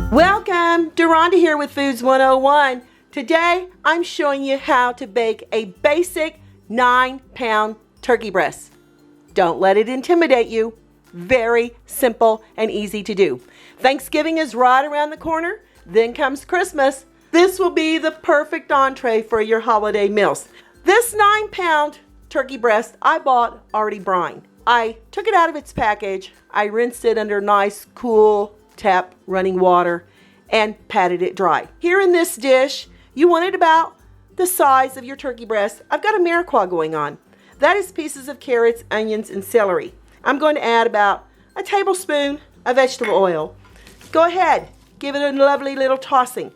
Welcome, Deronda here with Foods 101. Today I'm showing you how to bake a basic 9-pound turkey breast. Don't let it intimidate you. Very simple and easy to do. Thanksgiving is right around the corner, then comes Christmas. This will be the perfect entree for your holiday meals. This 9-pound turkey breast I bought already brined. I took it out of its package, I rinsed it under nice, cool, tap running water and patted it dry. Here in this dish, you want it about the size of your turkey breast. I've got a mirepoix going on. That is pieces of carrots, onions, and celery. I'm going to add about a tablespoon of vegetable oil. Go ahead, give it a lovely little tossing.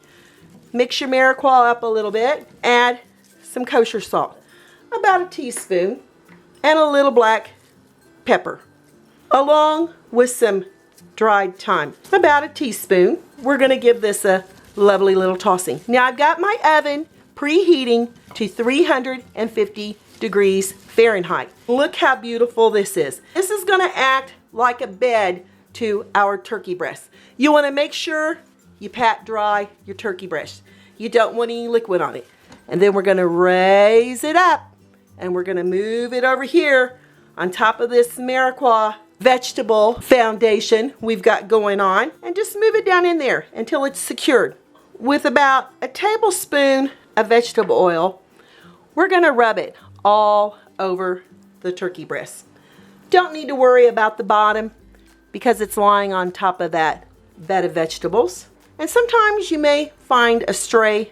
Mix your mirepoix up a little bit. Add some kosher salt, about a teaspoon, and a little black pepper, along with some dried thyme, about a teaspoon. We're going to give this a lovely little tossing. Now I've got my oven preheating to 350 degrees Fahrenheit. Look how beautiful this is. This is going to act like a bed to our turkey breast. You want to make sure you pat dry your turkey breast. You don't want any liquid on it. And then we're going to raise it up and we're going to move it over here on top of this mirepoix vegetable foundation we've got going on, and just move it down in there until it's secured. With about a tablespoon of vegetable oil, we're going to rub it all over the turkey breast. Don't need to worry about the bottom because it's lying on top of that bed of vegetables. And sometimes you may find a stray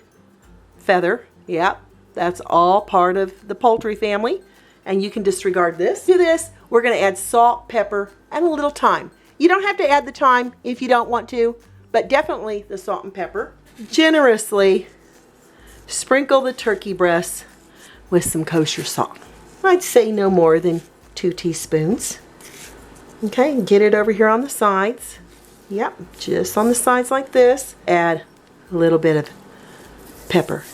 feather. Yep, that's all part of the poultry family, and you can disregard this. Do this. We're going to add salt, pepper, and a little thyme. You don't have to add the thyme if you don't want to, but definitely the salt and pepper. Generously sprinkle the turkey breast with some kosher salt. I'd say no more than 2 teaspoons. Okay, get it over here on the sides. Yep, just on the sides like this. Add a little bit of pepper,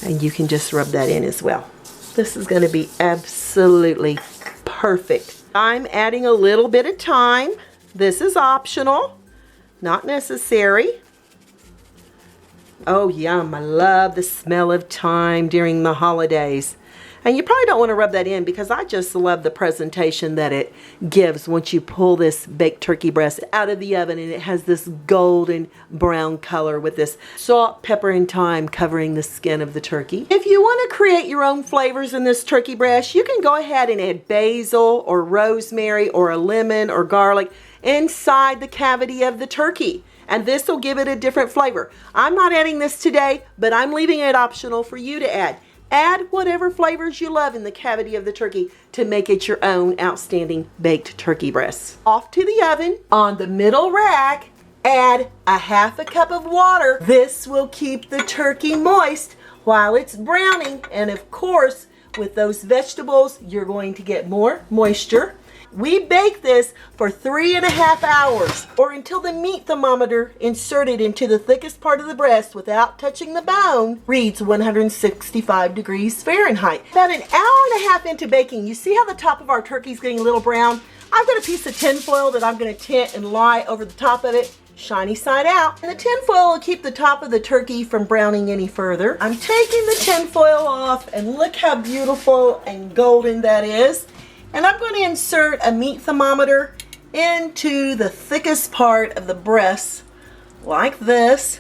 and you can just rub that in as well. This is going to be absolutely perfect. I'm adding a little bit of thyme. This is optional, not necessary. Oh yum, I love the smell of thyme during the holidays. And you probably don't want to rub that in because I just love the presentation that it gives once you pull this baked turkey breast out of the oven and it has this golden brown color with this salt, pepper, and thyme covering the skin of the turkey. If you want to create your own flavors in this turkey breast, you can go ahead and add basil or rosemary or a lemon or garlic inside the cavity of the turkey. And this will give it a different flavor. I'm not adding this today, but I'm leaving it optional for you to add. Add whatever flavors you love in the cavity of the turkey to make it your own outstanding baked turkey breast. Off to the oven. On the middle rack, add a half a cup of water. This will keep the turkey moist while it's browning. And of course, with those vegetables, you're going to get more moisture. We bake this for 3.5 hours or until the meat thermometer inserted into the thickest part of the breast without touching the bone reads 165 degrees Fahrenheit. About an hour and a half into baking, you see how the top of our turkey is getting a little brown? I've got a piece of tin foil that I'm going to tint and lie over the top of it, shiny side out. And the tin foil will keep the top of the turkey from browning any further. I'm taking the tin foil off and look how beautiful and golden that is. And I'm going to insert a meat thermometer into the thickest part of the breast like this.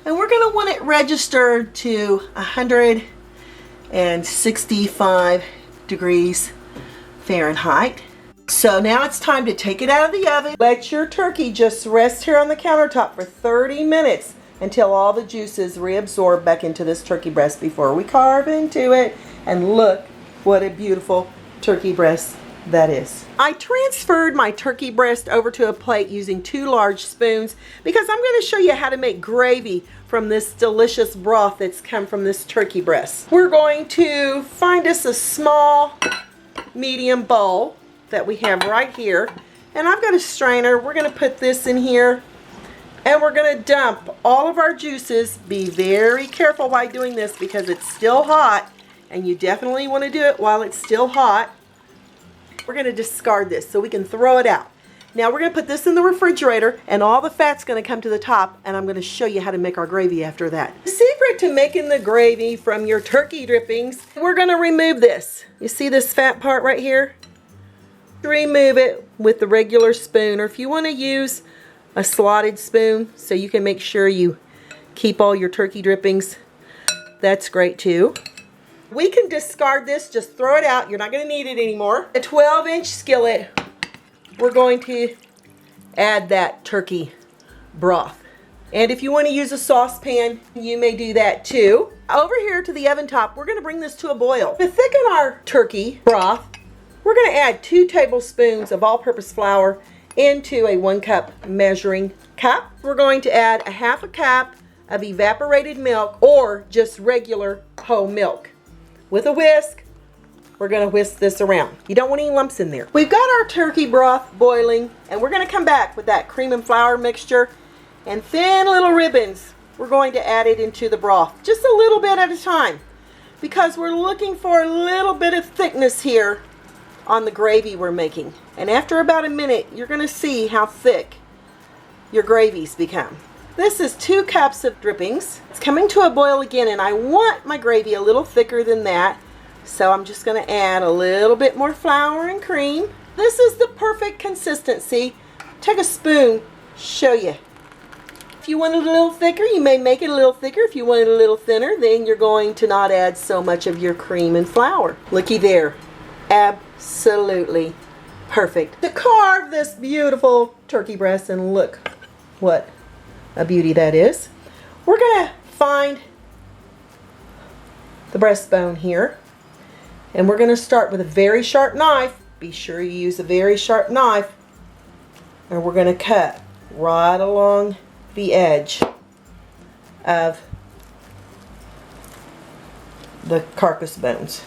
And we're going to want it registered to 165 degrees Fahrenheit. So now it's time to take it out of the oven. Let your turkey just rest here on the countertop for 30 minutes until all the juices reabsorb back into this turkey breast before we carve into it. And look what a beautiful turkey breast that is. I transferred my turkey breast over to a plate using 2 large spoons because I'm going to show you how to make gravy from this delicious broth that's come from this turkey breast. We're going to find us a small medium bowl that we have right here, and I've got a strainer. We're going to put this in here And we're going to dump all of our juices. Be very careful while doing this because it's still hot, and you definitely want to do it while it's still hot. We're going to discard this so we can throw it out. Now we're going to put this in the refrigerator, and all the fat's going to come to the top, and I'm going to show you how to make our gravy after that. The secret to making the gravy from your turkey drippings, we're going to remove this. You see this fat part right here? Remove it with the regular spoon, or if you want to use a slotted spoon so you can make sure you keep all your turkey drippings, that's great too. We can discard this, just throw it out. You're not going to need it anymore. A 12-inch skillet, we're going to add that turkey broth. And if you want to use a saucepan, you may do that too. Over here to the oven top, we're going to bring this to a boil. To thicken our turkey broth, we're going to add 2 tablespoons of all-purpose flour into a 1 cup measuring cup. We're going to add a 1/2 cup of evaporated milk or just regular whole milk. With a whisk, we're going to whisk this around. You don't want any lumps in there. We've got our turkey broth boiling, and we're going to come back with that cream and flour mixture and thin little ribbons. We're going to add it into the broth, just a little bit at a time, because we're looking for a little bit of thickness here on the gravy we're making. And after about a minute, you're going to see how thick your gravies become. This is 2 cups of drippings. It's coming to a boil again, and I want my gravy a little thicker than that. So I'm just going to add a little bit more flour and cream. This is the perfect consistency. Take a spoon, show you. If you want it a little thicker, you may make it a little thicker. If you want it a little thinner, then you're going to not add so much of your cream and flour. Looky there. Absolutely perfect. To carve this beautiful turkey breast, and look what a beauty that is. We're going to find the breastbone here. And we're going to start with a very sharp knife. Be sure you use a very sharp knife. And we're going to cut right along the edge of the carcass bones.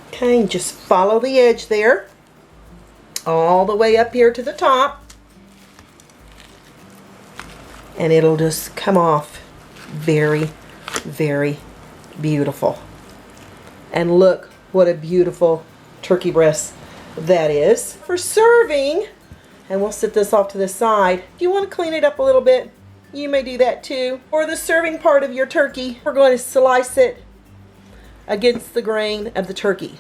Okay, just follow the edge there all the way up here to the top. And it'll just come off very, very beautiful. And look what a beautiful turkey breast that is. For serving, and we'll set this off to the side. If you want to clean it up a little bit, you may do that too. For the serving part of your turkey, we're going to slice it against the grain of the turkey.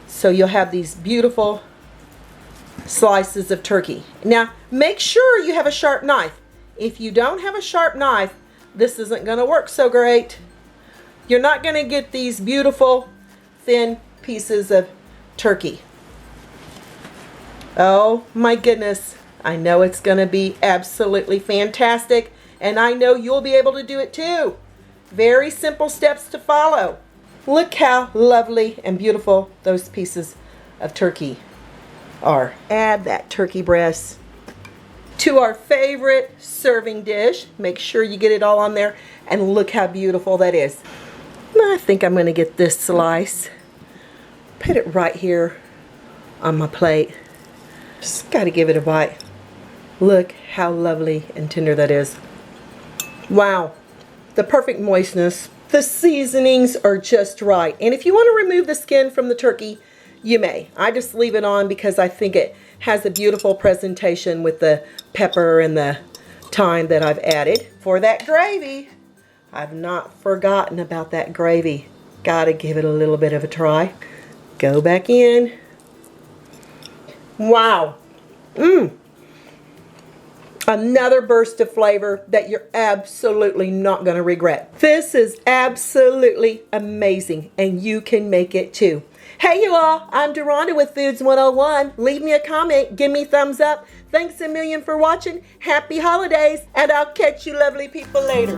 So you'll have these beautiful slices of turkey. Now, make sure you have a sharp knife. If you don't have a sharp knife, this isn't going to work so great. You're not going to get these beautiful thin pieces of turkey. Oh my goodness. I know it's going to be absolutely fantastic, and I know you'll be able to do it too. Very simple steps to follow. Look how lovely and beautiful those pieces of turkey are. Add that turkey breast to our favorite serving dish. Make sure you get it all on there, and look how beautiful that is. I think I'm going to get this slice, put it right here on my plate. Just got to give it a bite. Look how lovely and tender that is. Wow, the perfect moistness. The seasonings are just right. And if you want to remove the skin from the turkey, you may. I just leave it on because I think it has a beautiful presentation with the pepper and the thyme that I've added. For that gravy, I've not forgotten about that gravy. Gotta give it a little bit of a try. Go back in. Wow. Another burst of flavor that you're absolutely not going to regret. This is absolutely amazing, and you can make it too. Hey you all, I'm Deronda with Foods 101. Leave me a comment, give me a thumbs up. Thanks a million for watching. Happy holidays, and I'll catch you lovely people later.